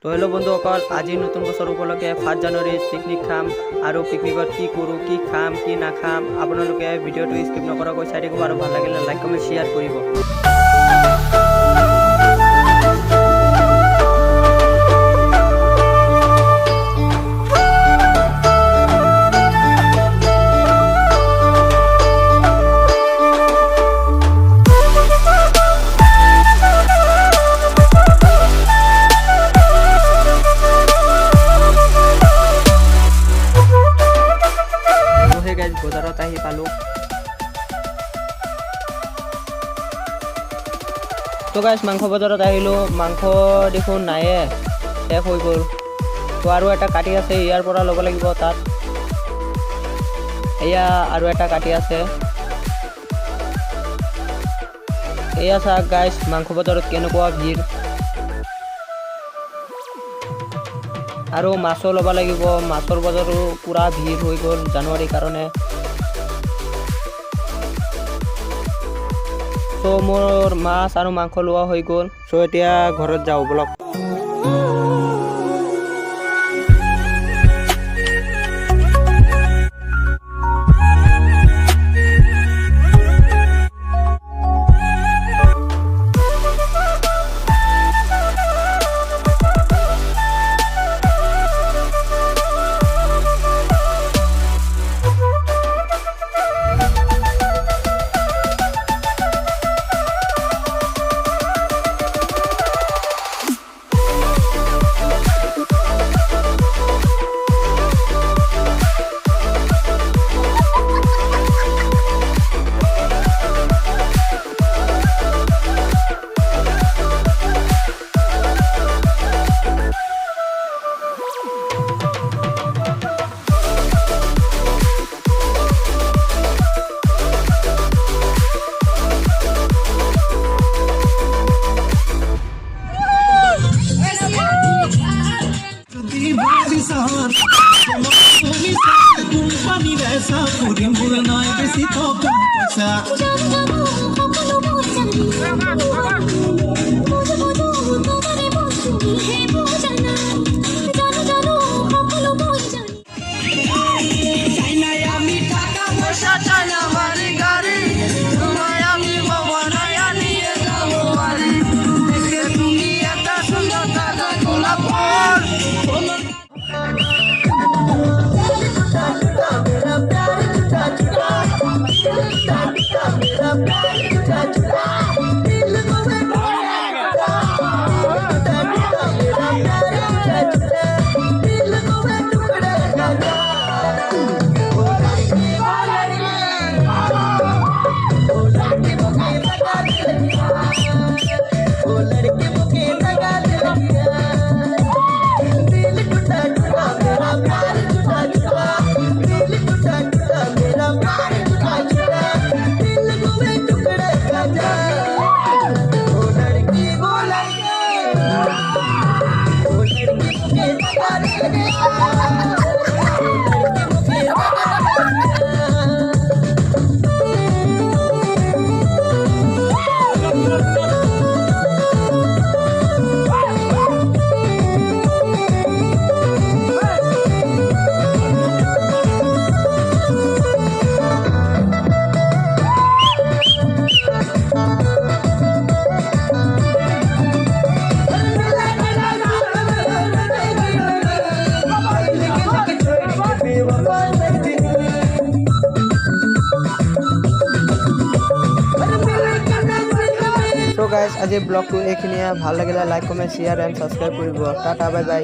তো হেল্ল' বন্ধুসকল, আজি নতুন বছৰ উপলক্ষে 5 জানুৱাৰীত পিকনিক খাম আৰু পিকনিকত কি কৰোঁ, কি খাম, কি নাখাম, আপোনালোকে ভিডিঅ'টো স্কিপ নকৰাকৈ চাই থাকিব আৰু ভাল লাগিলে লাইক কমেণ্ট শ্বেয়াৰ কৰিব। বজাৰত আহি পালোঁ। তো গাইজ মাংস বজাৰত আহিলোঁ, মাংস দেখোন নায়ে, শেষ হৈ গ'ল। তো আৰু এটা কাটি আছে, ইয়াৰ পৰা ল'ব লাগিব তাত। এয়া আৰু এটা কাটি আছে। এয়া চাওক গাইজ, মাংস বজাৰত কেনেকুৱা ভিৰ। আৰু মাছো ল'ব লাগিব, মাছৰ বজাৰো পুৰা ভিৰ হৈ গ'ল জানুৱাৰীৰ কাৰণে। চ' মোৰ মাছ আৰু মাংস লোৱা হৈ গ'ল। চ' এতিয়া ঘৰত যাওঁ বলক। So guys, আজি ব্লগটো এইখিনিয়ে। ভাল লাগিলে like comment share and subscribe কৰিব। Tata bye by.